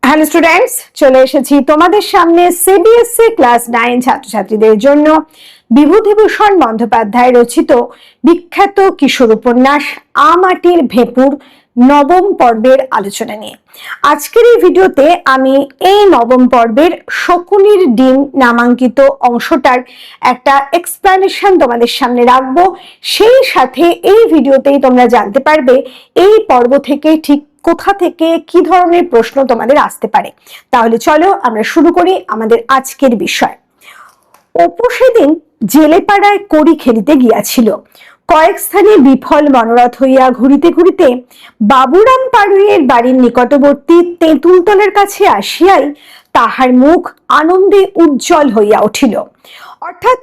Hello students, চলে এসেছি তোমাদের সামনে সিবিএসসি ক্লাস 9 ছাত্রছাত্রীদের জন্য বিভূতিভূষণ বন্দ্যোপাধ্যায় রচিত বিখ্যাত কিশোর উপন্যাস আম-আঁটির ভেঁপুর নবম পর্বের আলোচনা নিয়ে। আজকের এই ভিডিওতে আমি এই নবম পর্বের শকুনির ডিম নামাঙ্কিত অংশটার একটা এক্সপ্লেনেশন তোমাদের সামনে রাখবো। সেই সাথে এই ভিডিওতেই তোমরা জানতে পারবে এই পর্ব থেকে ঠিক কোথা থেকে কি ধরনের প্রশ্ন তোমাদের আসতে পারে। তাহলে চলো আমরা শুরু করি আমাদের আজকের বিষয়। অপু সেদিন জেলেপাড়ায় কড়ি খেলিতে গিয়াছিল। কয়েক স্থানে বিফল মনোরথ হইয়া ঘুরিতে ঘুরিতে বাবুরাম পাড়ুইয়ের বাড়ির নিকটবর্তী তেঁতুলতলের কাছে আসিয়াই তাহার মুখ আনন্দে উজ্জ্বল হইয়া উঠিল। অর্থাৎ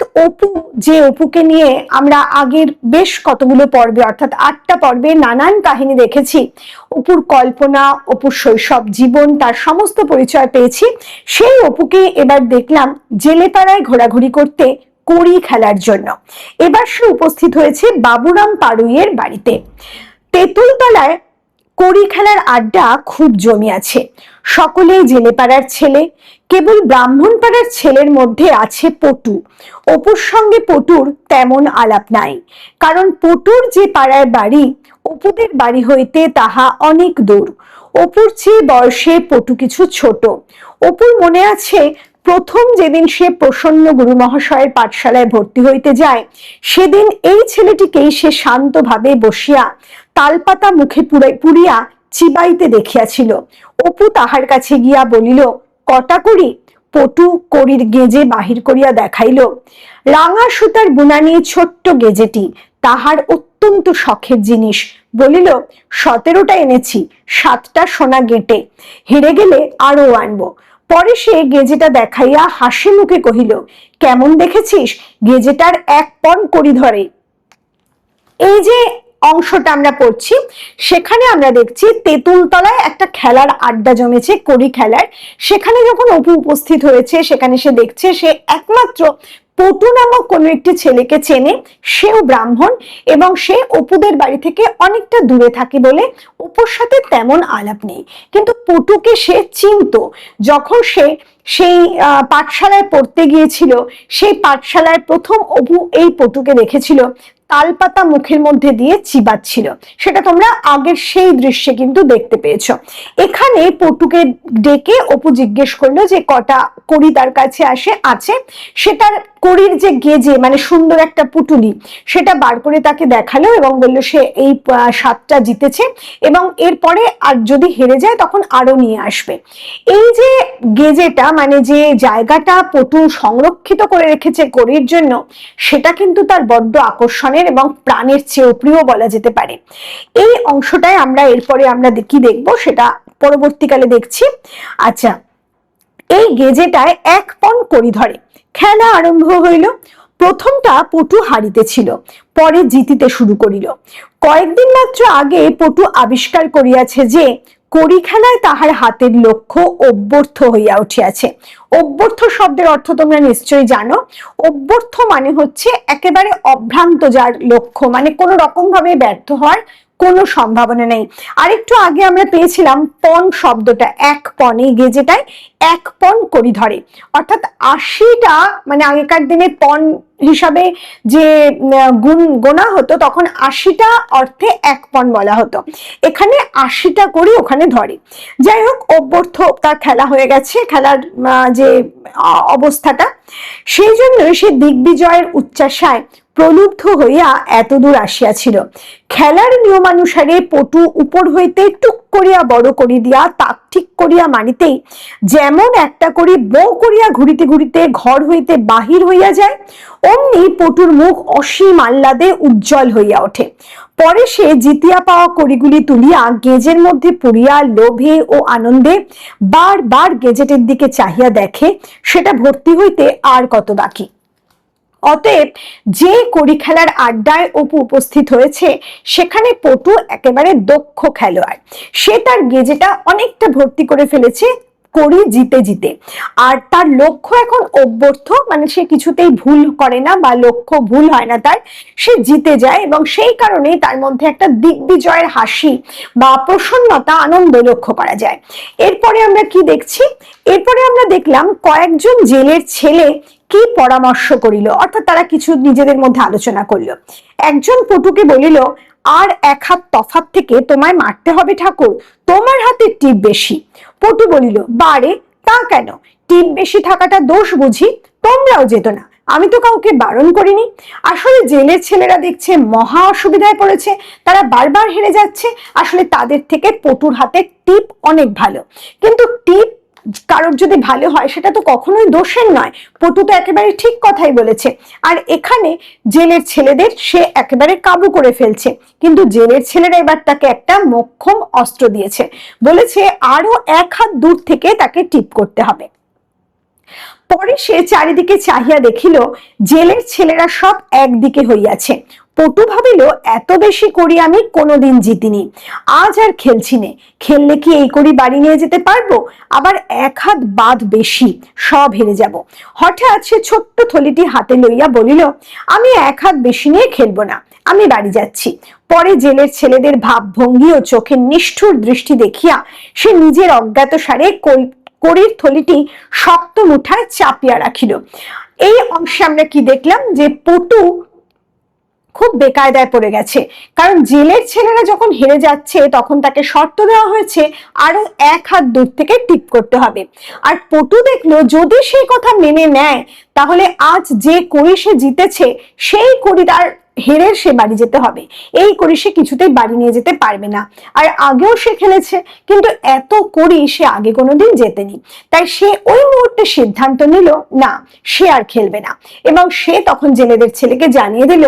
অপুকে নিয়ে আমরা আগের বেশ কতগুলো পর্বে অর্থাৎ 8টা পর্বে নানান কাহিনী দেখেছি। অপুর কল্পনা, অপুর শৈশব জীবন, তার সমস্ত পরিচয় পেয়েছি। সেই অপুকে এবার দেখলাম জেলেপাড়ায় ঘোরাঘুরি করতে কড়ি খেলার জন্য। এবার সে উপস্থিত হয়েছে বাবুরাম পাড়ুইয়ের বাড়িতে। তেঁতুলতলায় কড়ি খেলার আড্ডা খুব জমিয়াছে। সকলেই জেলেপাড়ার ছেলে, কেবল ব্রাহ্মণপাড়ার ছেলের মধ্যে আছে পটু। অপুর সঙ্গে পটুর তেমন আলাপ নাই, কারণ পটুর যে পাড়ায় বাড়ি অপুদের বাড়ি হইতে তাহা অনেক দূর। অপুর চেয়ে বয়সে পটু কিছু ছোট। অপুর মনে আছে প্রথম যেদিন সে প্রসন্ন গুরু মহাশয়ের পাঠশালায় ভর্তি হইতে যায়, সেদিন এই ছেলেটিকেই সে শান্তভাবে বসিয়া তালপাতা মুখে পুড়িয়া চিবাইতে দেখিয়াছিল। অপু তাহার কাছে গিয়া বলিল, কটা করি? পটু কড়ির গেজে বাহির করিয়া দেখাইল। রাঙা সুতার বুনানি ছোট্ট গেজেটি, তাহার অত্যন্ত শখের জিনিস। বলিল, 17টা এনেছি, 7টা সোনা গেঁটে, হেরে গেলে আরো আনবো। পরে সে গেজেটা দেখাইয়া হাসি মুখে কহিল, কেমন দেখেছিস? গেজেটার 1 পণ কড়ি ধরে। এই যে অংশটা আমরা পড়ছি, সেখানে আমরা দেখছি তেঁতুলতলায় একটা খেলার আড্ডা জমেছে, কড়ি খেলার। সেখানে যখন অপু উপস্থিত হয়েছে, সেখানে সে দেখছে সে একমাত্র পটু নামক কোনো একটি ছেলেকে চেনে, সেও ব্রাহ্মণ এবং সে অপুদের বাড়ি থেকে অনেকটা দূরে থাকে বলে অপুর সাথে তেমন আলাপ নেই। কিন্তু পটুকে সে চিনতো। যখন সে সেই পাঠশালায় পড়তে গিয়েছিল, সেই পাঠশালায় প্রথম অপু এই পটুকে দেখেছিল তালপাতা মুখের মধ্যে দিয়ে চিবাচ্ছিল। সেটা তোমরা আগের সেই দৃশ্যে কিন্তু দেখতে পেয়েছো। এখানে পটুকে ডেকে অপু জিজ্ঞেস করলো যে কটা কড়ি তার কাছে আছে। সেটার কড়ির যে গেজে, মানে সুন্দর একটা পুটুলি, সেটা বার করে তাকে দেখালো এবং বললো সে এই 7টা জিতেছে এবং এরপরে আর যদি হেরে যায় তখন আরো নিয়ে আসবে। এই যে গেজেটা, মানে যে জায়গাটা পটু সংরক্ষিত করে রেখেছে কড়ির জন্য, সেটা কিন্তু তার বড্ড আকর্ষণের এবং প্রাণের চেয়েও প্রিয় বলা যেতে পারে। এই অংশটাই আমরা এরপরে আমরা কি দেখবো সেটা পরবর্তীকালে দেখছি। আচ্ছা, এই গেজেটায় 1 পণ কড়ি ধরে। খেলা আরম্ভ হইল। প্রথমটা পটু হারিতেছিল, পরে জিতিতে শুরু করিল। কয়েকদিন মাত্র আগে পটু আবিষ্কার করিয়াছে যে কড়ি খেলায় তাহার হাতের লক্ষ্য অভ্যর্থ হইয়া উঠিয়াছে। অভ্যর্থ শব্দের অর্থ তোমরা নিশ্চয়ই জানো। অভ্যর্থ মানে হচ্ছে একেবারে অভ্রান্ত, যার লক্ষ্য মানে কোনো রকম ভাবে ব্যর্থ হওয়ার কোনো সম্ভাবনা নেই। আরেকটু আগে আমরা পেয়েছিলাম পণ শব্দটা, 1 পণ, এই গেজেটায় 1 পণ কড়ি ধরে, অর্থাৎ 80টা, মানে আগেকার দিনে পণ হিসাবে যে গোনা হতো তখন 80টা অর্থে 1 পণ বলা হতো। এখানে 80টা কড়ি ওখানে ধরে। যাই হোক, অভ্যর্থ তার খেলা হয়ে গেছে, খেলার যে অবস্থাটা, সেই জন্য সে দিগ্বিজয়ের উচ্চাশায় প্রলুব্ধ হইয়া এত দূর আসিয়াছিল। খেলার নিয়মানুসারে পটু উপর হইতে টুক করিয়া বড় করি দিয়া তাক ঠিক করিয়া মারিতেই যেমন একটা করি বউ করিয়া ঘুরিতে ঘুরিতে ঘর হইতে বাহির হইয়া যায়, অমনি পটুর মুখ অসীম আহ্লাদে উজ্জ্বল হইয়া ওঠে। পরে সে জিতিয়া পাওয়া কড়িগুলি তুলিয়া গেজের মধ্যে পুরিয়া লোভে ও আনন্দে বারবার গেজেটের দিকে চাহিয়া দেখে সেটা ভর্তি হইতে আর কত বাকি। অতএব যে কড়ি খেলার আড্ডায় অপু উপস্থিত হয়েছে, সেখানে পটু একেবারে দক্ষ খেলোয়াড়। সে তার গেজেটা অনেকটা ভর্তি করে ফেলেছে করি জিতে জিতে। আর তার লক্ষ্য এখন অব্যর্থ, মানে সে কিছুতেই ভুল করে না বা লক্ষ্য ভুল হয় না তার, সে জিতে যায় এবং সেই কারণেই তার মধ্যে একটা দিগ্বিজয়ের হাসি বা প্রসন্নতা, আনন্দ লক্ষ্য করা যায়। এরপরে আমরা কি দেখছি? এরপরে আমরা দেখলাম কয়েকজন জেলের ছেলে কি পরামর্শ করিল, অর্থাৎ তারা কিছু নিজেদের মধ্যে আলোচনা করলো। একজন পটুকে বলিল, আর এক হাত তফাৎ থেকে তোমায় মারতে হবে ঠাকুর, তোমার হাতে টিপ বেশি। পটু বলিল, বারে তা কেন, টিপ বেশি থাকাটা দোষ বুঝি? তোমরাও যেত না, আমি তো কাউকে বারণ করিনি। আসলে জেলের ছেলেরা দেখছে মহা অসুবিধায় পড়েছে, তারা বারবার হেরে যাচ্ছে। আসলে তাদের থেকে পটুর হাতে টিপ অনেক ভালো, কিন্তু টিপ কারোর যদি ভালো হয় সেটা তো কখনোই দোষের নয়। পটু তো একেবারে ঠিক কথাই বলেছে। আর এখানে জেলের ছেলেদের সে একেবারে কাবু করে ফেলছে, কিন্তু জেলের ছেলেরা এবার তাকে একটা মোক্ষম অস্ত্র দিয়েছে, বলেছে আরো এক হাত দূর থেকে তাকে টিপ করতে হবে। পরে সে চারিদিকে চাহিয়া দেখিল জেলের ছেলেরা সব একদিকে হইয়াছে। পটু ভাবিল, এত বেশি করি আমি কোনোদিন জিতিনি, আজ আর খেলছি নে, খেললে কি এই করি বাড়ি নিয়ে যেতে পারবো? আবার এক হাত বাদ বেশি, সব হেরে যাব। হঠাৎ সে ছোট্ট থলিটি হাতে লইয়া বলিল, আমি এক হাত বেশি নিয়ে খেলবো না, আমি বাড়ি যাচ্ছি। পরে জেলের ছেলেদের ভাবভঙ্গি ও চোখের নিষ্ঠুর দৃষ্টি দেখিয়া সে নিজের অজ্ঞাত সারে কড়ির থলিটি শক্ত মুঠায় চাপিয়া রাখিল। এই অংশে আমরা কি দেখলাম? যে পটু খুব বেকায়দায় পড়ে গেছে, কারণ জেলের ছেলেরা যখন হেরে যাচ্ছে তখন তাকে শর্ত দেওয়া হয়েছে আরো এক হাত দূর থেকে টিপ করতে হবে। আর পটু দেখলো যদি সেই কথা মেনে নেয় তাহলে আজ যে কড়ি সে জিতেছে সেই কড়ি তার হেরে সে বাড়ি যেতে হবে, এই কড়ি সে কিছুতেই বাড়ি নিয়ে যেতে পারবে না। আর আগেও সে খেলেছে, কিন্তু এত কড়ি সে আগে কোনোদিন জেতেনি। তাই সে ওই মুহূর্তে সিদ্ধান্ত নিল না, সে আর খেলবে না, এবং সে তখন জেলেদের ছেলেকে জানিয়ে দিল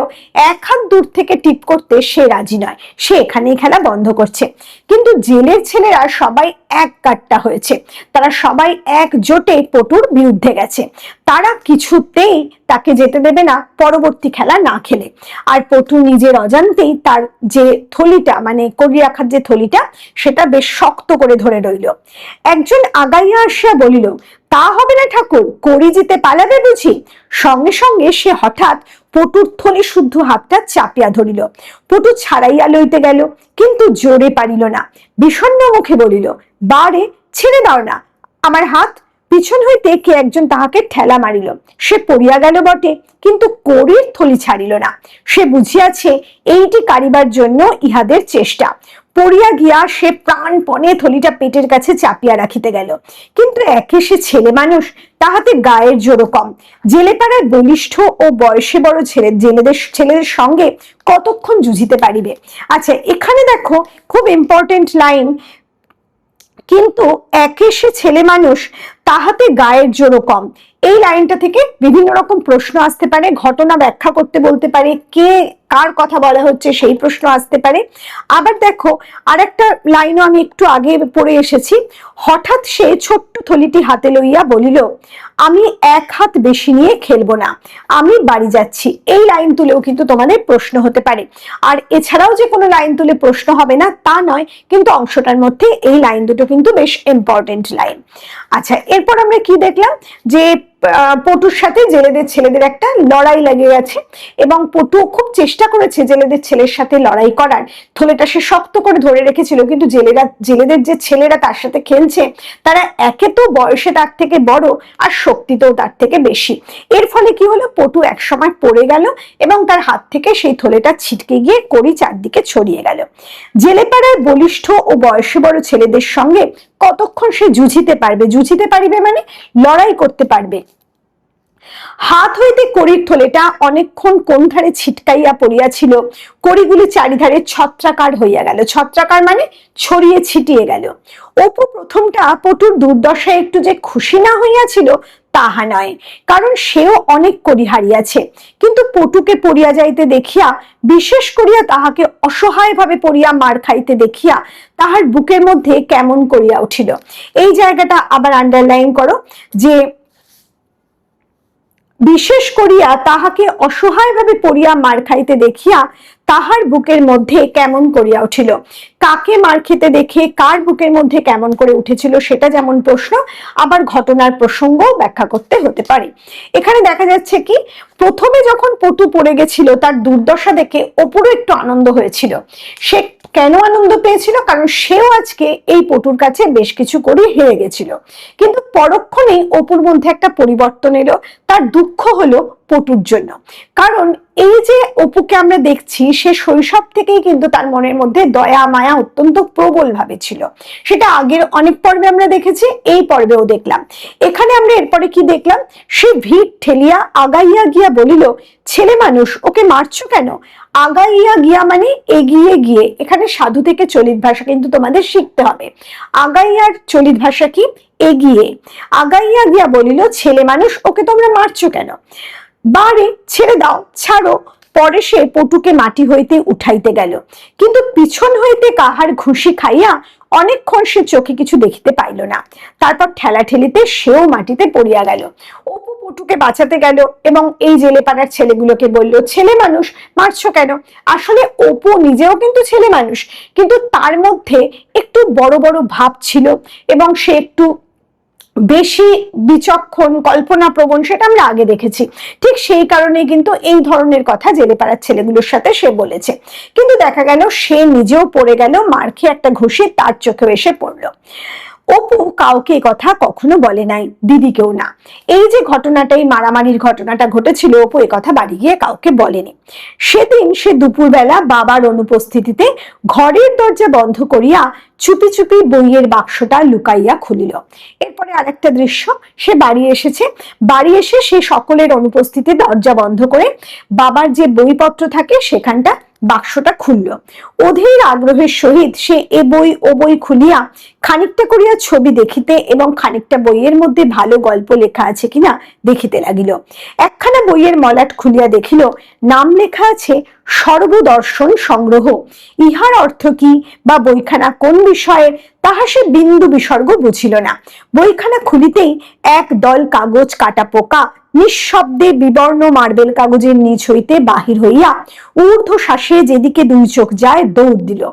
এক হাত দূর থেকে টিপ করতে সে রাজি নয়, সে এখানেই খেলা বন্ধ করছে। কিন্তু জেলের ছেলেরা সবাই এক কাট্টা হয়েছে, তারা সবাই একজোটে পটুর বিরুদ্ধে গেছে, তারা কিছুতেই তাকে যেতে দেবে না পরবর্তী খেলা না খেলে। আর পটু নিজের অজান্তেই তার যে থলিটা, মানে কড়ি রাখার যে থলিটা, সেটা বেশ শক্ত করে ধরে রইল। একজন আগাইয়া আসিয়া বলিল, তা হবে না ঠাকুর, কড়ি জিতে পালাবে বুঝি? সঙ্গে সঙ্গে সে হঠাৎ পটুর থলি শুদ্ধ হাতটা চাপিয়া ধরিল। পটু ছাড়াইয়া লইতে গেল, কিন্তু জোরে পারিল না। বিষণ্ণ মুখে বলিল, বারে ছেড়ে দাও না আমার হাত। পিছন হইতে কে একজন তাহাকে ঠেলা মারিল, সে পড়িয়া গেল বটে, কিন্তু কড়ির থলি ছাড়িল না। সে বুঝিয়াছে এইটি কারিবার জন্য ইহাদের চেষ্টা। পড়িয়া গিয়া সে প্রাণপণে থলিটা পেটের কাছে চাপিয়া রাখিতে গেল, কিন্তু একে সে ছেলে মানুষ, তাহাতে গায়ের জোরও কম। জেলে পাড়ায় বলিষ্ঠ ও বয়সে বড় ছেলেদের সঙ্গে কতক্ষণ যুঝিতে পারিবে? আচ্ছা, এখানে দেখো খুব ইম্পর্টেন্ট লাইন, কিন্তু একে সে ছেলে মানুষ, তাহাতে গায়ের জোরও কম। এই লাইনটা থেকে বিভিন্ন রকম প্রশ্ন আসতে পারে, ঘটনা ব্যাখ্যা করতে বলতে পারে, কে কার কথা বলা হচ্ছে সেই প্রশ্ন আসতে পারে। আবার দেখো আরেকটা লাইনও আমি একটু আগে পড়ে এসেছি, হঠাৎ সে ছোট্ট থলিটি হাতে লইয়া বলিল, আমি এক হাত বেশি নিয়ে খেলবো না, আমি বাড়ি যাচ্ছি। এই লাইন তুলেও কিন্তু তোমাদের প্রশ্ন হতে পারে। আর এছাড়াও যে কোনো লাইন তুলে প্রশ্ন হবে না তা নয়, কিন্তু অংশটার মধ্যে এই লাইন দুটো কিন্তু বেশ ইম্পর্টেন্ট লাইন। আচ্ছা, এরপর আমরা কি দেখলাম? যে পটুর সাথে জেলেদের ছেলেদের একটা লড়াই লেগে গেছে, এবং পটু খুব চেষ্টা করেছে জেলেদের ছেলের সাথে লড়াই করার। থলেটা সে শক্ত করে ধরে রেখেছিল, কিন্তু জেলেদের যে ছেলেরা তার সাথে খেলছে তারা একে তো বয়সে তার থেকে বড়, আর শক্তিতেও তার থেকে বেশি। এর ফলে কি হলো, পটু একসময় পড়ে গেল এবং তার হাত থেকে সেই থলেটা ছিটকে গিয়ে কড়ি চারদিকে ছড়িয়ে গেল। জেলেপাড়ার বলিষ্ঠ ও বয়সে বড় ছেলেদের সঙ্গে কতক্ষণ সে যুঝিতে পারিবে মানে লড়াই করতে পারবে। হাত হইতে কড়ির থলেটা অনেকক্ষণ কোন ধারে ছিটকাইয়া পড়িয়াছিল, কড়িগুলি চারিধারে ছত্রাকার হইয়া গেল। ছত্রাকার মানে ছড়িয়ে ছিটিয়ে গেল। অপু প্রথমটা পটুর দুর্দশায় একটু যে খুশি না হইয়াছিল তাহা নয়, কারণ সেও অনেক কড়ি হারিয়াছে, কিন্তু পটুকে পড়িয়া যাইতে দেখিয়া, বিশেষ করিয়া তাহাকে অসহায় ভাবে পড়িয়া মার খাইতে দেখিয়া তাহার বুকের মধ্যে কেমন করিয়া উঠিল। এই জায়গাটা আবার আন্ডারলাইন করো, যে বিশেষ করিয়া তাহাকে অসহায় ভাবে পড়িয়া মার খাইতে দেখিয়া তাহার বুকের মধ্যে কেমন করিয়া উঠিল। কাকে মার খেতে দেখে কার বুকের মধ্যে কেমন করে উঠেছিল সেটা যেমন প্রশ্ন, আবার ঘটনার প্রসঙ্গও ব্যাখ্যা করতে হতে পারে। এখানে দেখা যাচ্ছে কি, প্রথমে যখন পটু পড়ে গেছিল তার দুর্দশা দেখে অপুরও একটু আনন্দ হয়েছিল। সে কেন আনন্দ পেয়েছিল? কারণ সেও আজকে এই পটুর কাছে বেশ কিছু করে হেরে গেছিল। কিন্তু পরক্ষণেই অপুর মধ্যে একটা পরিবর্তন এলো, তার দুঃখ হলো পটুর জন্য। কারণ এই যে অপুকে আমরা দেখছি, সে শৈশব থেকেই কিন্তু তার মনের মধ্যে দয়া মায়া অত্যন্ত প্রবল ভাবে ছিল। সেটা আগের অনেক পর্বে আমরা দেখেছি, এই পর্বেও দেখলাম। এখানে আমরা এরপরে কি দেখলাম, সে ভিড় ঠেলিয়া আগাইয়া গিয়া বলিল, ছেলে মানুষ ওকে মারছো কেন? আগাইয়া গিয়া মানে এগিয়ে গিয়ে, এখানে সাধু থেকে চলিত ভাষা কিন্তু তোমাদের শিখতে হবে। আগাইয়ার চলিত ভাষা কি? এগিয়ে। আগাইয়া গিয়া বলিল, ছেলে মানুষ ওকে তোমরা মারছো কেন? বারে ছেড়ে দাও, ছাড়ো। পরে সে পটুকে মাটি হইতে উঠাইতে গেল, কিন্তু পিছন হইতে কাহার ঘুষি খাইয়া অনেকক্ষণ সে চোখে কিছু দেখিতে পাইল না। তারপর ঠেলাঠেলিতে সেও মাটিতে পড়িয়া গেল। অপু পটুকে বাঁচাতে গেল এবং এই জেলে পাড়ার ছেলেগুলোকে বলল, ছেলে মানুষ মারছো কেন? আসলে অপু নিজেও কিন্তু ছেলে মানুষ, কিন্তু তার মধ্যে একটু বড় বড় ভাব ছিল এবং সে একটু বেশি বিচক্ষণ, কল্পনা প্রবণ, সেটা আমরা আগে দেখেছি। ঠিক সেই কারণে কিন্তু এই ধরনের কথা জেলে পাড়ার ছেলেগুলোর সাথে সে বলেছে। কিন্তু দেখা গেল সে নিজেও পড়ে গেল, মার খেয়ে একটা ঘুষি তার চোখে এসে পড়লো। অপু কাউকে কথা কখনো বলে নাই, দিদিকেও না। এই যে ঘটনাটা, এই মারামারির ঘটনাটা ঘটেছিল, অপু কথা বাড়ি গিয়ে কাউকে বলেনি। সেদিন সে দুপুরবেলা বাবার অনুপস্থিতিতে ঘরের দরজা বন্ধ করিয়া চুপি চুপি বইয়ের বাক্সটা লুকাইয়া খুলিল। এরপরে আরেকটা দৃশ্য, সে বাড়ি এসেছে, বাড়ি এসে সে সকলের অনুপস্থিতিতে দরজা বন্ধ করে বাবার যে বইপত্র থাকে সেখানটা বাক্সটা খুলল। অধীর আগ্রহের সহিত সে এ বই ও বই খুলিয়া খানিকটা করিয়া ছবি দেখিতে এবং খানিকটা বইয়ের মধ্যে ভালো গল্প লেখা আছে কিনা দেখিতে লাগিল। একখানা বইয়ের মলাট খুলিয়া দেখিল, নাম লেখা আছে সর্বদর্শন সংগ্রহ। ইহার অর্থ কি বা বইখানা কোন বিষয়ে তাহা সে বিন্দু বিসর্গ বুঝিল না। বইখানা খুলিতেই এক দল কাগজ কাটা পোকা নিঃশব্দে বিবর্ণ মার্বেল কাগজের নিচ হইতে বাহির হইয়া ঊর্ধ্ব শ্বাসে যেদিকে দুই চোখ যায় দৌড় দিল।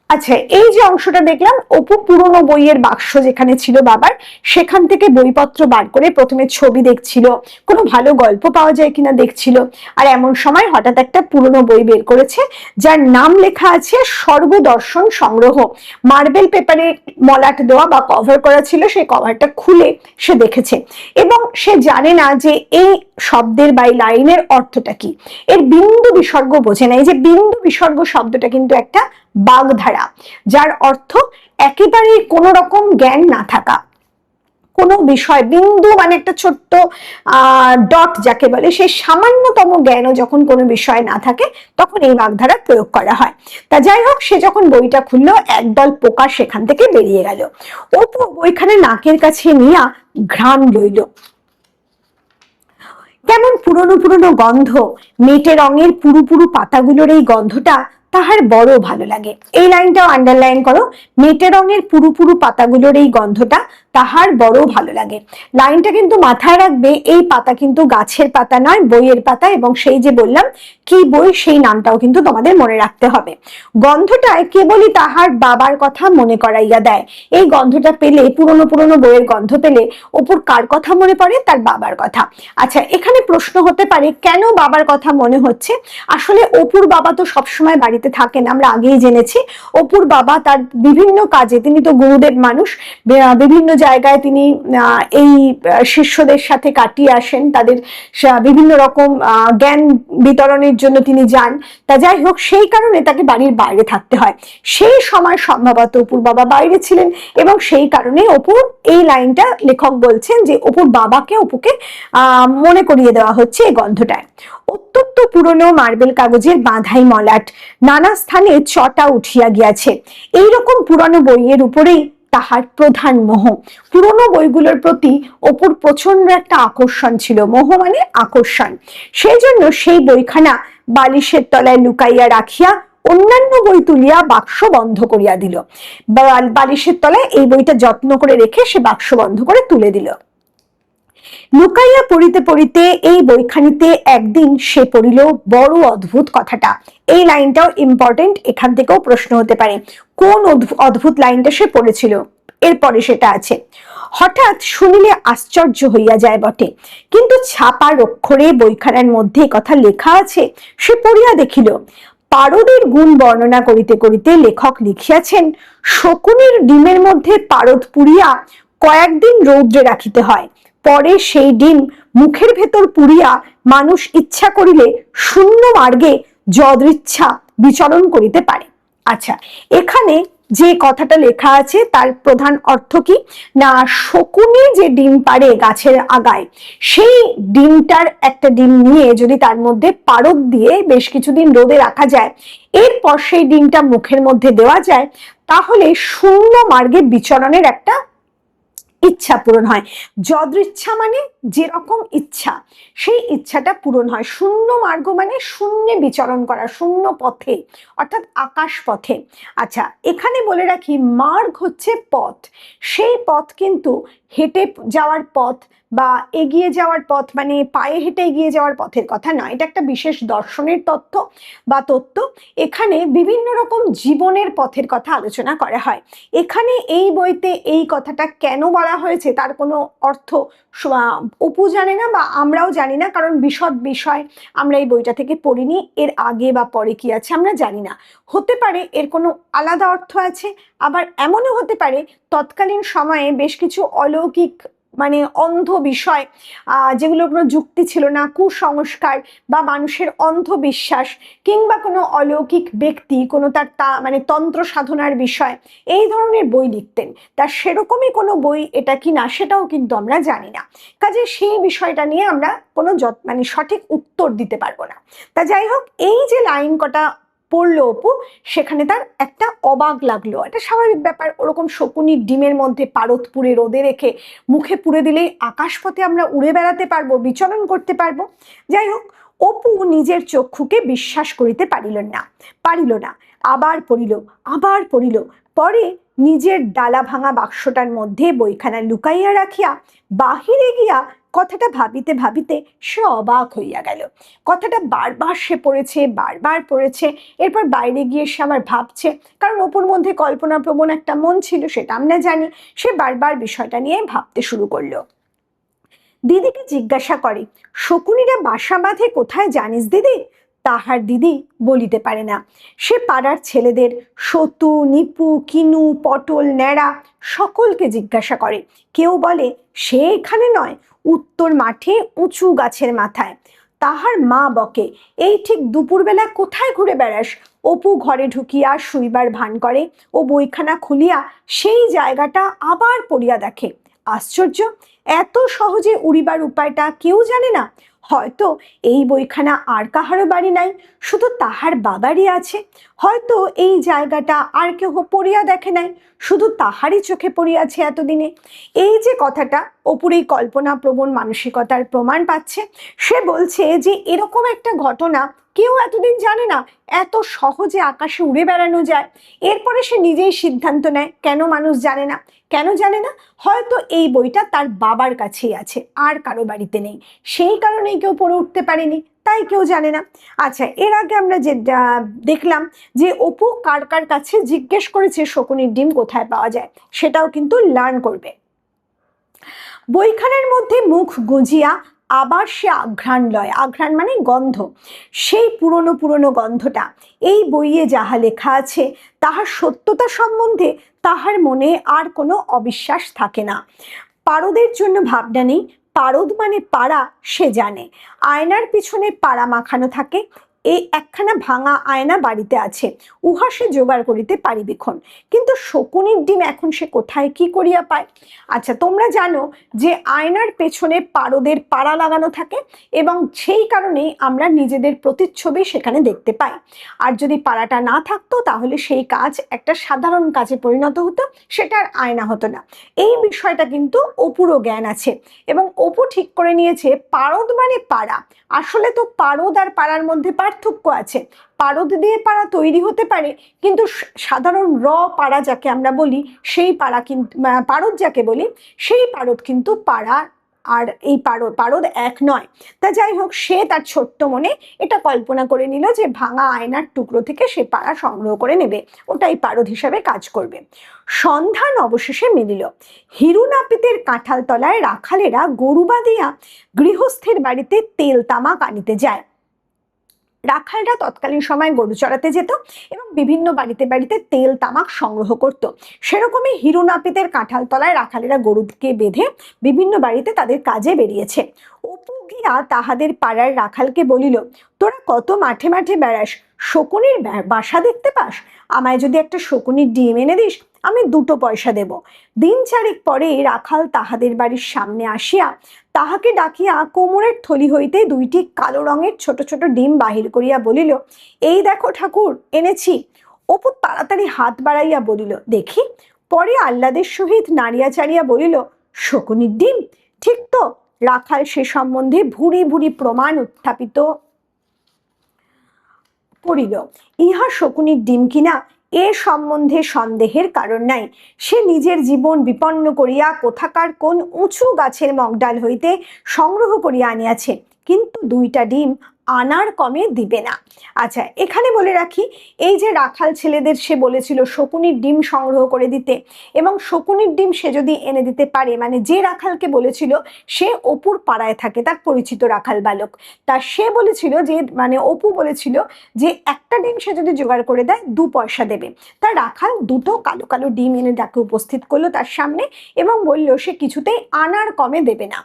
আচ্ছা, এই যে অংশটা দেখলাম, অপু পুরনো বইয়ের বাক্স যেখানে ছিল বাবার, সেখান থেকে বইপত্র বার করে প্রথমে ছবি দেখছিল, কোনো ভালো গল্প পাওয়া যায় কিনা দেখছিল। আর এমন সময় হঠাৎ একটা পুরনো বই বের করেছে যার নাম লেখা আছে সর্বদর্শন সংগ্রহ। মার্বেল পেপারে মলাট দেওয়া বা কভার করা ছিল, সেই কভারটা খুলে সে দেখেছে এবং সে জানে না যে এই শব্দের বা লাইনের অর্থটা কি। এর বিন্দু বিসর্গ বোঝে না। এই যে বিন্দু বিসর্গ শব্দটা কিন্তু একটা বাগধারা, যার অর্থ একেবারে কোনো রকম জ্ঞান না থাকা, কোনো বিষয়, বিন্দু মানে একটা ছোট্ট ডট যাকে বলে, সেই সামান্যতম জ্ঞানও যখন কোনো বিষয় না থাকে তখন এই বাগধারা প্রয়োগ করা হয়। তা যাই হোক, সে যখন বইটা খুললো একদল পোকা সেখান থেকে বেরিয়ে গেল। অপু বইখানে নাকের কাছে নিয়ে ঘ্রাণ লইল, কেমন পুরনো পুরনো গন্ধ। মেটে রঙের পুরু পুরু পাতাগুলোর এই গন্ধটা তাহার বড় ভালো লাগে। এই লাইনটাও আন্ডারলাইন করো, মেটে রঙের পুরু পুরু পাতাগুলোর এই গন্ধটা তাহার বড় ভালো লাগে। লাইনটা কিন্তু মাথায় রাখবে, এই পাতা কিন্তু গাছের পাতা নয়, বইয়ের পাতা। এবং সেই যে বললাম কি বই, সেই নামটাও কিন্তু তোমাদের মনে রাখতে হবে। গন্ধটায় কেবলই তাহার বাবার কথা মনে করাইয়া দেয়। এই গন্ধটা পেলে, পুরনো পুরনো বইয়ের গন্ধ পেলে অপুর কার কথা মনে পড়ে? তার বাবার কথা। আচ্ছা, এখানে প্রশ্ন হতে পারে কেন বাবার কথা মনে হচ্ছে? আসলে অপুর বাবা তো সবসময় বাড়িতে থাকেন, আমরা আগেই জেনেছি। অপুর বাবা তার বিভিন্ন কাজে, তিনি তো গুরুদেব মানুষ, বিভিন্ন জায়গায় তিনি এই শিষ্যদের সাথে কাটিয়ে আসেন, তাদের বিভিন্ন রকম জ্ঞান বিতরণের জন্য তিনি যান। তা যাই হোক, সেই কারণে তাকে বাড়ির বাইরে থাকতে হয়। সেই সময় সম্ভবত অপুর বাবা বাইরে ছিলেন এবং সেই কারণে অপুর এই লাইনটা লেখক বলছেন যে অপুর বাবাকে অপুকে মনে করিয়ে দেওয়া হচ্ছে এই গন্ধটায়। অত্যন্ত পুরনো মার্বেল কাগজের বাঁধাই মলাট, নানা স্থানে চটা উঠিয়া গিয়াছে। এইরকম পুরনো বইয়ের উপরেই তাহার প্রধান মোহ। পুরনো বইগুলোর প্রতি অপুর প্রচন্ড একটা আকর্ষণ ছিল। মোহ মানে আকর্ষণ। সেই জন্য সেই বইখানা বালিশের তলায় লুকাইয়া রাখিয়া অন্যান্য বই তুলিয়া বাক্স বন্ধ করিয়া দিল। বালিশের তলায় এই বইটা যত্ন করে রেখে সে বাক্স বন্ধ করে তুলে দিল। লুকাইয়া পড়িতে পড়িতে এই বইখানিতে একদিন সে পড়িল বড় অদ্ভুত কথাটা। এই লাইনটাও ইম্পর্টেন্ট, এখান থেকেও প্রশ্ন হতে পারে কোন অদ্ভুত লাইনটা সে পড়েছিল, এরপরে সেটা আছে। হঠাৎ শুনিলে আশ্চর্য হইয়া যায় বটে, কিন্তু ছাপার অক্ষরে বইখানার মধ্যে কথা লেখা আছে সে পড়িয়া দেখিল। পারদের গুণ বর্ণনা করিতে করিতে লেখক লিখিয়াছেন, শকুনের ডিমের মধ্যে পারদ পুড়িয়া কয়েকদিন রৌদ্রে রাখিতে হয়, পরে সেই ডিম মুখের ভেতর পুড়িয়া মানুষ ইচ্ছা করিলে শূন্য মার্গে যদৃচ্ছা বিচরণ করিতে পারে। আচ্ছা, এখানে যে কথাটা লেখা আছে তার প্রধান অর্থ কি না, শকুনে যে ডিম পাড়ে গাছের আগায়, সেই ডিমটার একটা ডিম নিয়ে যদি তার মধ্যে পারদ দিয়ে বেশ কিছুদিন রোদে রাখা যায়, এরপর সেই ডিমটা মুখের মধ্যে দেওয়া যায়, তাহলে শূন্য মার্গে বিচরণের একটা ইচ্ছা পূরণ হয়। যদৃচ্ছা মানে যেরকম ইচ্ছা, সেই ইচ্ছাটা পূরণ হয়। শূন্য মার্গ মানে শূন্যে বিচরণ করা, শূন্য পথে, অর্থাৎ আকাশ পথে। আচ্ছা, এখানে বলে রাখি মার্গ হচ্ছে পথ, সেই পথ কিন্তু হেঁটে যাওয়ার পথ বা এগিয়ে যাওয়ার পথ, মানে পায়ে হেঁটে এগিয়ে যাওয়ার পথের কথা নয়, এটা একটা বিশেষ দর্শনের তত্ত্ব বা তত্ত্ব। এখানে বিভিন্ন রকম জীবনের পথের কথা আলোচনা করা হয়। এখানে এই বইতে এই কথাটা কেন বলা হয়েছে তার কোনো অর্থ অপু জানে না বা আমরাও জানি না, কারণ বিশদ বিষয় আমরা এই বইটা থেকে পড়িনি, এর আগে বা পরে কি আছে আমরা জানি না। হতে পারে এর কোনো আলাদা অর্থ আছে, আবার এমনও হতে পারে তৎকালীন সময়ে বেশ কিছু অলৌকিক মানে অন্ধ বিষয়, যেগুলো কোনো যুক্তি ছিল না, কুসংস্কার বা মানুষের অন্ধবিশ্বাস, কিংবা কোনো অলৌকিক ব্যক্তি কোনো তার মানে তন্ত্র সাধনার বিষয়, এই ধরনের বই লিখতেন। তা সেরকমই কোনো বই এটা কি না সেটাও কিন্তু আমরা জানি না, কাজে সেই বিষয়টা নিয়ে আমরা কোনো মানে সঠিক উত্তর দিতে পারবো না। তা যাই হোক, এই যে লাইন কটা পড়লো অপু, সেখানে তার একটা অবাক লাগলো, এটা স্বাভাবিক ব্যাপার। ওরকম শকুনির ডিমের মধ্যে পারদ পুড়ে রোদে রেখে মুখে পুড়ে দিলেই আকাশপথে আমরা উড়ে বেড়াতে পারবো, বিচরণ করতে পারবো। যাই হোক, অপু নিজের চক্ষুকে বিশ্বাস করিতে পারিল না। আবার পড়িল। পরে নিজের ডালা ভাঙা বাক্সটার মধ্যে বইখানা লুকাইয়া রাখিয়া বাহিরে গিয়া কথাটা ভাবিতে ভাবিতে সে অবাক হইয়া গেল। কথাটা বারবার সে পড়েছে, এরপর বাইরে গিয়ে সে আবার ভাবছে, কারণ অপুর মধ্যে কল্পনা প্রবণ একটা মন ছিল, সেটা আমরা জানি। সে বারবার বিষয়টা নিয়ে ভাবতে শুরু করলো। দিদিকে জিজ্ঞাসা করে, শকুনিরা বাসা বাঁধে কোথায় জানিস দিদি? তাহার দিদি বলিতে পারে না। সে পাড়ার ছেলেদের সতু, নিপু, কিনু, পটল, ন্যাড়া সকলকে জিজ্ঞাসা করে। কেউ বলে সে এখানে নয়, উত্তর মাঠে উঁচু গাছের মাথায়। তাহার মা বকে, এই ঠিক দুপুরবেলা কোথায় ঘুরে বেড়াস? অপু ঘরে ঢুকিয়া শুইবার ভান করে ও বইখানা খুলিয়া সেই জায়গাটা আবার পড়িয়া দেখে। আশ্চর্য, এত সহজে উড়িবার উপায়টা কেউ জানে না। হয়তো এই বইখানা আর কাহারও বাড়ি নাই, শুধু তাহার বাবারই আছে। হয়তো এই জায়গাটা আর কেউ পড়িয়া দেখে নাই, শুধু তাহারই চোখে পড়িয়াছে এতদিনে। এই যে কথাটা অপুর এই কল্পনা প্রবণ মানসিকতার প্রমাণ পাচ্ছে। সে বলছে যে এরকম একটা ঘটনা কেউ এতদিন জানে না, এত সহজে আকাশে উড়ে বেড়ানো যায়। এরপরে সে নিজেই সিদ্ধান্ত নেয়, কেন মানুষ জানে না, হয়তো এই বইটা তার বাবার কাছেই আছে, আর কারো বাড়িতে নেই, সেই কারণেই কেউ পড়ে উঠতে পারেনি, তাই কেউ জানে না। আচ্ছা, এর আগে আমরা যে দেখলাম যে অপু কার কার কাছে জিজ্ঞেস করেছে শকুনির ডিম কোথায় পাওয়া যায়, সেটাও কিন্তু লার্ন করবে। বইখানার মধ্যে মুখ গুঁজিয়া আবার সে আঘ্রাণ লয়, আঘ্রাণ মানে গন্ধ, সেই পুরনো গন্ধটা। এই বইয়ে যাহা লেখা আছে তাহার সত্যতা সম্বন্ধে তাহার মনে আর কোনো অবিশ্বাস থাকে না। পারদের জন্য ভাবনা নেই, পারদ মানে পাড়া সে জানে। আয়নার পিছনে পাড়া মাখানো থাকে, এই একখানা ভাঙা আয়না বাড়িতে আছে, উহা সে জোগাড় করিতে পারিবেক্ষণ। কিন্তু শকুনির ডিম এখন সে কোথায় কি করিয়া পায়? আচ্ছা, তোমরা জানো যে আয়নার পেছনে পারদের পাড়া লাগানো থাকে, এবং সেই কারণেই আমরা নিজেদের প্রতিচ্ছবি সেখানে দেখতে পাই। আর যদি পাড়াটা না থাকতো তাহলে সেই কাজ একটা সাধারণ কাজে পরিণত হতো, সেটা আর আয়না হতো না। এই বিষয়টা কিন্তু অপুরও জ্ঞান আছে, এবং অপু ঠিক করে নিয়েছে পারদ মানে পাড়া। আসলে তো পারদ আর পাড়ার মধ্যে পার্থক্য আছে। পারদ দিয়ে পাড়া তৈরি হতে পারে, কিন্তু সাধারণ পাড়া যাকে আমরা বলি, সেই পাড়া কিন্তু পারদ যাকে বলি, সেই পারদ কিন্তু পাড়া আর এই পারদ এক নয়। তা যাই হোক, সে তার ছোট্ট মনে এটা কল্পনা করে নিল যে ভাঙা আয়নার টুকরো থেকে সে পাড়া সংগ্রহ করে নেবে, ওটাই পারদ হিসাবে কাজ করবে। সন্ধান অবশেষে মিলিল। হিরু নাপিতের কাঁঠাল তলায় রাখালেরা গরু বাঁধিয়া গৃহস্থের বাড়িতে তেল তামাক আনিতে যায়। রাখালরা তৎকালীন সময় গরু চড়াতে যেত এবং বিভিন্ন বাড়িতে বাড়িতে তেল তামাক সংগ্রহ করত। সেরকমই হিরু নাপিতের কাঁঠাল তলায় রাখালেরা গরুকে বেঁধে বিভিন্ন বাড়িতে তাদের কাজে বেরিয়েছে। অপু গিয়া তাহাদের পাড়ার রাখালকে বলিল, তোরা কত মাঠে মাঠে বেড়াস, শকুনির বাসা দেখতে পাস? আমায় যদি একটা শকুনির ডিম এনে দিস, আমি 2 পয়সা দেব। দিন 4 পরে রাখাল তাহাদের বাড়ির সামনে আসিয়া তাহাকে ডাকিয়া কোমরের থলি হইতে 2টি কালো রঙের ছোট ছোট ডিম বাহির করিয়া বলিল, এই দেখো ঠাকুর, এনেছি। অপু তাড়াতাড়ি হাত বাড়াইয়া বলিল, দেখি। পরে আহ্লাদের সহিত নাড়িয়া চাড়িয়া বলিল, শকুনির ডিম? ঠিক তো। রাখাল সে সম্বন্ধে ভুরি ভুরি প্রমাণ উত্থাপিত করিল। ইহা শকুনির ডিম কিনা এ সম্বন্ধে সন্দেহের কারণ নাই। সে নিজের জীবন বিপন্ন করিয়া কোথাকার কোন উঁচু গাছের মগডাল হইতে সংগ্রহ করিয়া আনিয়াছে, কিন্তু 2টা ডিম আনার কমে দিবে না। আচ্ছা, এখানে বলে রাখি, এই যে রাখাল ছেলেদের সে বলেছিল শকুনির ডিম সংগ্রহ করে দিতে, এবং শকুনির ডিম সে যদি এনে দিতে পারে, মানে যে রাখালকে বলেছিল সে অপুর পাড়ায় থাকে, তার পরিচিত রাখাল বালক, তা সে বলেছিল যে, মানে অপু বলেছিল যে একটা ডিম সে যদি জোগাড় করে দেয় 2 পয়সা দেবে। তার রাখাল 2টো কালো কালো ডিম এনে ডাকে উপস্থিত করলো তার সামনে এবং বলল সে কিছুতেই আনার কমে দেবে না।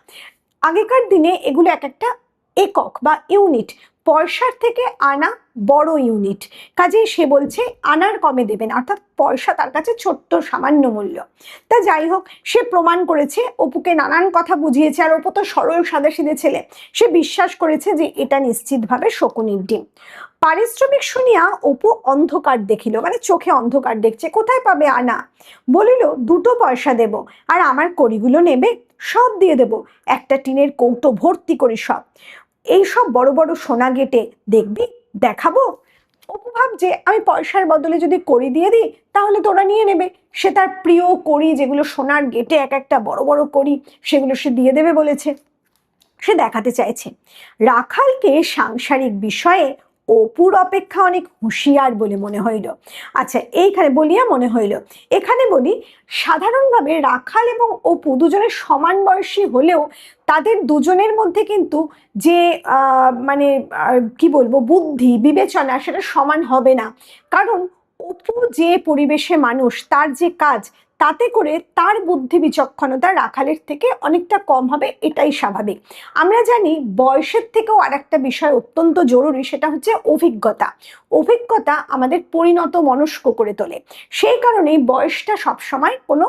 আগেকার দিনে এগুলো এক একটা একক বা ইউনিট, পয়সার থেকে আনা বড় ইউনিট, কাজেই সে বলছে আনার কমে দেবেন, অর্থাৎ পয়সা তার কাছে ছোট্ট সামান্য মূল্য। তা যাই হোক, সে প্রমাণ করেছে, অপুকে নানান কথা বুঝিয়েছে, আর অপু তো সরল সাদাসিধে ছেলে, সে বিশ্বাস করেছে যে এটা নিশ্চিতভাবে শকুনির ডিম। পারিশ্রমিক শুনিয়া অপু অন্ধকার দেখিল, মানে চোখে অন্ধকার দেখছে, কোথায় পাবে আনা। বলিল, 2 পয়সা দেব, আর আমার কড়িগুলো নেবে? সব দিয়ে দেব, একটা টিনের কৌটো ভর্তি করি সব। এই সব বড় বড় সোনা গেটে দেখবি, দেখাবো। অপু ভাবছে, আমি পয়সার বদলে যদি কড়ি দিয়ে দিই তাহলে তোরা নিয়ে নেবে। সে তার প্রিয় কড়ি, যেগুলো সোনার গেটে এক একটা বড় বড় কড়ি, সেগুলো সে দিয়ে দেবে বলেছে, সে দেখাতে চাইছে। রাখালকে সাংসারিক বিষয়ে অপুর অপেক্ষা অনেক হুঁশিয়ার বলে মনে হইল। আচ্ছা, এইখানে বলিয়া মনে হইল, এখানে বলি, সাধারণভাবে রাখাল এবং অপু দুজনের সমান বয়সী হলেও তাদের দুজনের মধ্যে কিন্তু যে মানে কি বলবো, বুদ্ধি বিবেচনা সেটা সমান হবে না। কারণ অপু যে পরিবেশে মানুষ, তার যে কাজ, তাতে করে তার বুদ্ধি বিচক্ষণতা রাখালের থেকে অনেকটা কম হবে, এটাই স্বাভাবিক। আমরা জানি বয়সের থেকেও আর একটা বিষয় অত্যন্ত জরুরি, সেটা হচ্ছে অভিজ্ঞতা। অভিজ্ঞতা আমাদের পরিণত মনস্ক করে তোলে, সেই কারণেই বয়সটা সবসময় কোনো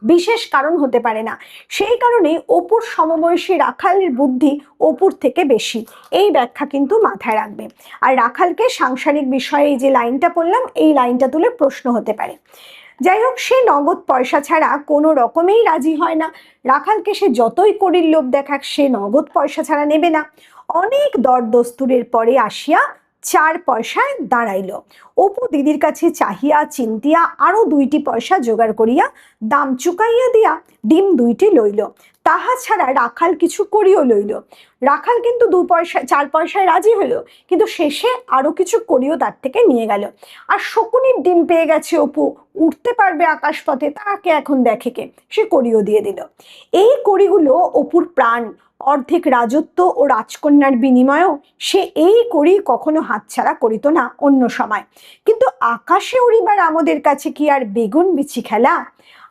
বিশেষ কারণ হতে পারে না। সেই কারণে অপুর সমবয়সী রাখালের বুদ্ধি অপুর থেকে বেশি, এই ব্যাখ্যা কিন্তু মাথায় রাখবে। আর রাখালকে সাংসারিক বিষয়ে এই যে লাইনটা পড়লাম, এই লাইনটা তুলে প্রশ্ন হতে পারে। যাই হোক, সে নগদ পয়সা ছাড়া কোনো রকমেই রাজি হয় না। রাখালকে সে যতই কড়ির লোভ দেখাক, সে নগদ পয়সা ছাড়া নেবে না। অনেক দরদস্তুরের পরে আসিয়া 4 পয়সায় দাঁড়াইল। অপু দিদির কাছে চাহিয়া চিন্তিয়া আরো 2টি পয়সা জোগাড় করিয়া দাম চুকাইয়া দিয়া ডিম 2টি লইল। তাহা ছাড়া রাখাল কিছু করিও লইল। রাখাল কিন্তু 4 পয়সায় রাজি হইল, কিন্তু শেষে আরো কিছু করিও তার থেকে নিয়ে গেল। আর শকুনির ডিম পেয়ে গেছে অপু, উঠতে পারবে আকাশপথে, তাকে এখন দেখে কে, সে করিও দিয়ে দিল। এই কড়িগুলো অপুর প্রাণ, অর্ধেক রাজত্ব ও রাজকন্যার বিনিময়েও সে এই কড়ি কখনো হাতছাড়া করিত না অন্য সময়। কিন্তু আকাশে উড়িবার আমাদের কাছে কি আর বেগুন বিচি খেলা?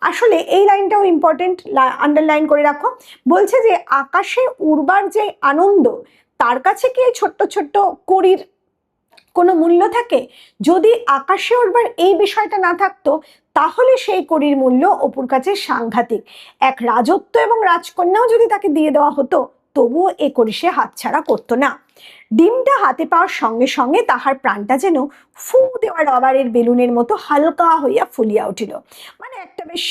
আসলে এই লাইনটাও ইম্পর্টেন্ট, আন্ডারলাইন করে রাখো। বলছে যে আকাশে উড়বার যে আনন্দ, তার কাছে কি এই ছোট্ট ছোট্ট কড়ির কোনো মূল্য থাকে? যদি আকাশে উড়বার এই বিষয়টা না থাকতো, তাহলে সেই কড়ির মূল্য অপুর কাছে সাংঘাতিক। এক রাজত্ব এবং রাজকন্যাও যদি তাকে দিয়ে দেওয়া হতো, তবুও এ কড়ি সে হাতছাড়া করতো না। ডিমটা হাতে পাওয়ার সঙ্গে সঙ্গে তাহার প্রাণটা যেন ফু দেওয়া রবারের বেলুনের মতো হালকা হইয়া ফুলিয়া উঠিল। মানে একটা বেশ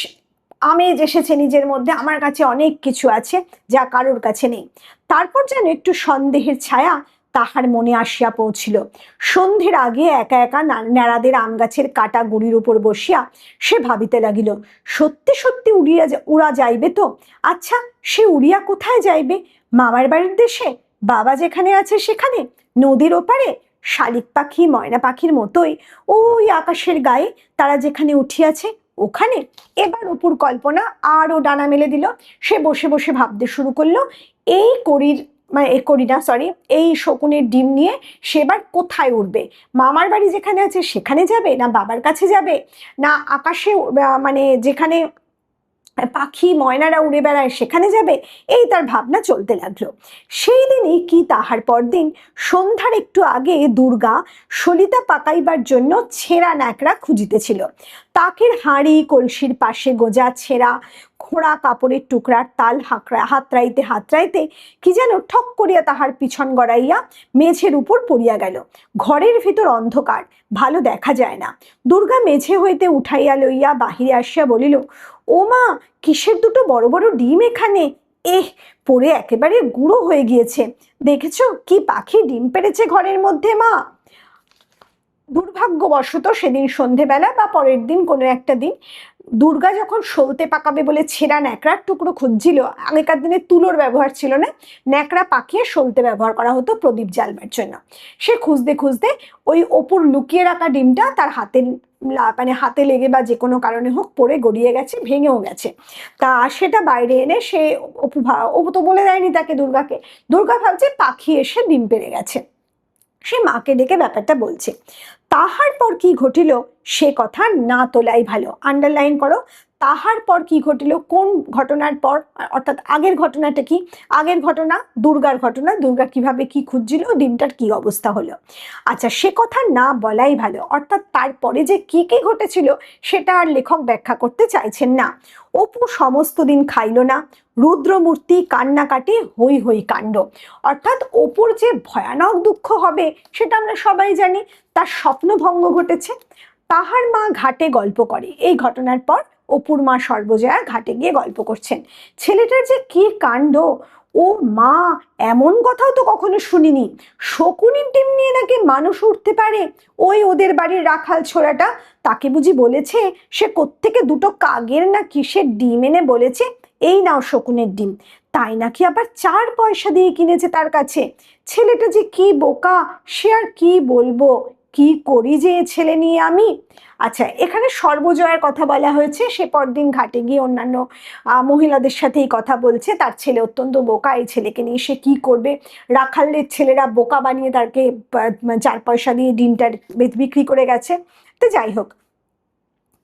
আমেজ এসেছে নিজের মধ্যে, আমার কাছে অনেক কিছু আছে যা কারোর কাছে নেই। তারপর যেন একটু সন্দেহের ছায়া তাহার মনে আসিয়া পৌঁছিল। সন্ধ্যের আগে একা একা ন্যাড়াদের আম গাছের কাটা গুড়ির উপর বসিয়া সে ভাবিতে লাগিল, সত্যি সত্যি উড়া যাইবে তো? আচ্ছা, সে উড়িয়া কোথায় যাইবে? মামার বাড়ির দেশে? বাবা যেখানে আছে সেখানে? নদীর ওপারে? শালিক পাখি ময়না পাখির মতোই ওই আকাশের গায়ে তারা যেখানে উঠিয়াছে ওখানে? এবার অপুর কল্পনা আরও ডানা মেলে দিল। সে বসে বসে ভাবতে শুরু করলো, এই এই শকুনের ডিম নিয়ে সে এবার কোথায় উঠবে? মামার বাড়ি যেখানে আছে সেখানে যাবে, না বাবার কাছে যাবে, না আকাশে যেখানে পাখি ময়নারা উড়ে বেড়ায় সেখানে যাবে? এই তার ভাবনা চলতে লাগলো। সেই দিনই কি তাহার পরদিন সন্ধ্যার একটু আগে দুর্গা সলিতা পাকাইবার জন্য ছেঁড়া ন্যাকড়া খুঁজিতেছিল। তাকের হাঁড়ি কলসির পাশে গোজা ছেঁড়া খোঁড়া কাপড়ের টুকরার তাল হাতড়াইতে হাতড়াইতে কি যেন ঠক করিয়া তাহার পিছন গড়াইয়া মেঝের উপর পড়িয়া গেল। ঘরের ভিতর অন্ধকার, ভালো দেখা যায় না। দুর্গা মেঝে হইতে উঠাইয়া লইয়া বাহিরে আসিয়া বলিল, ও মা, কিসের দুটো বড় বড় ডিম এখানে? পড়ে একেবারে গুঁড়ো হয়ে গিয়েছে। দেখেছো কি পাখি ডিম পেড়েছে ঘরের মধ্যে মা? দুর্ভাগ্যবশত সেদিন সন্ধেবেলা বা পরের দিন কোনো একটা দিন দুর্গা যখন সলতে পাকাবে বলে ছেঁড়া ন্যাকড়ার টুকরো খুঁজছিল, আগেকার দিনে তুলোর ব্যবহার ছিল না, ন্যাকড়া পাকিয়ে সলতে ব্যবহার করা হতো প্রদীপ জ্বালবার জন্য। সে খুঁজতে খুঁজতে ওই অপুর লুকিয়ে রাখা ডিমটা তার হাতে লেগে বা যে কোনো কারণে হোক পড়ে গড়িয়ে গেছে, ভেঙেও গেছে। তা সেটা বাইরে এনে সে অপু তো বলে দেয়নি তাকে, দুর্গা ভাবছে পাখি এসে ডিম পেড়ে গেছে। সে মাকে ডেকে ব্যাপারটা বলছে। তাহার পর কি ঘটিল সে কথা না তোলাই ভালো। আন্ডারলাইন করো, তাহার পর কি ঘটিল, কোন ঘটনার পর, অর্থাৎ আগের ঘটনাটা কি? আগের ঘটনা দুর্গার ঘটনা, দুর্গা কিভাবে কি খুঁজছিল, ডিমটার কি অবস্থা হলো। আচ্ছা, সে কথা না বলাই ভালো, অর্থাৎ তারপরে যে কি কি ঘটেছিল সেটা আর লেখক ব্যাখ্যা করতে চাইছেন না। অপু সমস্ত দিন খাইল না, রুদ্রমূর্তি কান্নাকাটি হই হই কাণ্ড। অর্থাৎ অপুর যে ভয়ানক দুঃখ হবে সেটা আমরা সবাই জানি। তার স্বপ্নভঙ্গ ঘটেছে। তাহার মা ঘাটে গল্প করে। এই ঘটনার পর অপুর মা সর্বজয়া ঘাটে গিয়ে গল্প করছেন। ছেলেটার যে কি কাণ্ড! ও মা, এমন কথাও তো কখনো শুনিনি। শকুনির ডিম নিয়ে নাকি মানুষ উঠতে পারে? ওই ওদের বাড়ির রাখাল ছোড়াটা তাকে বুঝি বলেছে সে কোত্থেকে দুটো কাকের না কিসের ডিম এনে বলেছে, এই নাও শকুনের ডিম। তাই নাকি আবার 4 পয়সা দিয়ে কিনেছে তার কাছে। ছেলেটা যে কি বোকা, সে আর কি বলবো। কি করি যে ছেলে নিয়ে আমি। আচ্ছা, এখানে সর্বজয়ার কথা বলা হয়েছে। সে পরদিন ঘাটে গিয়ে অন্যান্য মহিলাদের সাথে এই কথা বলছে। তার ছেলে অত্যন্ত বোকা, এই ছেলেকে নিয়ে সে কি করবে। রাখালের ছেলেরা বোকা বানিয়ে তাকে 4 পয়সা দিয়ে ডিমটা বিক্রি করে গেছে। তো যাই হোক,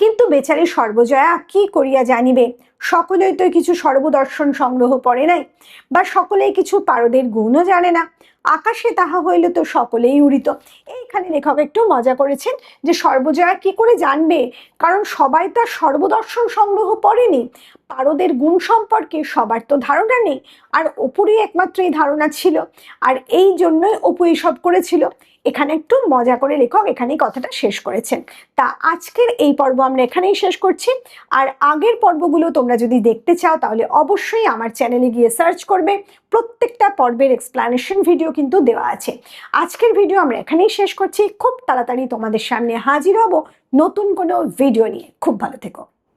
কিন্তু বেচারি সর্বজয়া কি করিয়া জানিবে? সকলেই তো কিছু সর্বদর্শন সংগ্রহ করে নাই, বা সকলেই কিছু পারদের গুণও জানে না। আকাশে তাহা হইলে তো সকলেই উড়িত। এইখানে লেখক একটু মজা করেছেন যে সর্বজয়া কি করে জানবে, কারণ সবাই তো সর্বদর্শন সংগ্রহ করেনি। পারদের গুণ সম্পর্কে সবার তো ধারণা নেই, আর অপুরই একমাত্র এই ধারণা ছিল, আর এই জন্যই অপু এইসব করেছিল। এখানে একটু মজা করে লেখক এখানেই কথাটা শেষ করেছেন। তা আজকের এই পর্ব আমরা এখানেই শেষ করছি। আর আগের পর্বগুলো তোমরা যদি দেখতে চাও তাহলে অবশ্যই আমার চ্যানেলে গিয়ে সার্চ করবে। প্রত্যেকটা পর্বের এক্সপ্লানেশন ভিডিও কিন্তু দেওয়া আছে। আজকের ভিডিও আমরা এখানেই শেষ করছি। খুব তাড়াতাড়ি তোমাদের সামনে হাজির হব নতুন কোনো ভিডিও নিয়ে। খুব ভালো থেকো।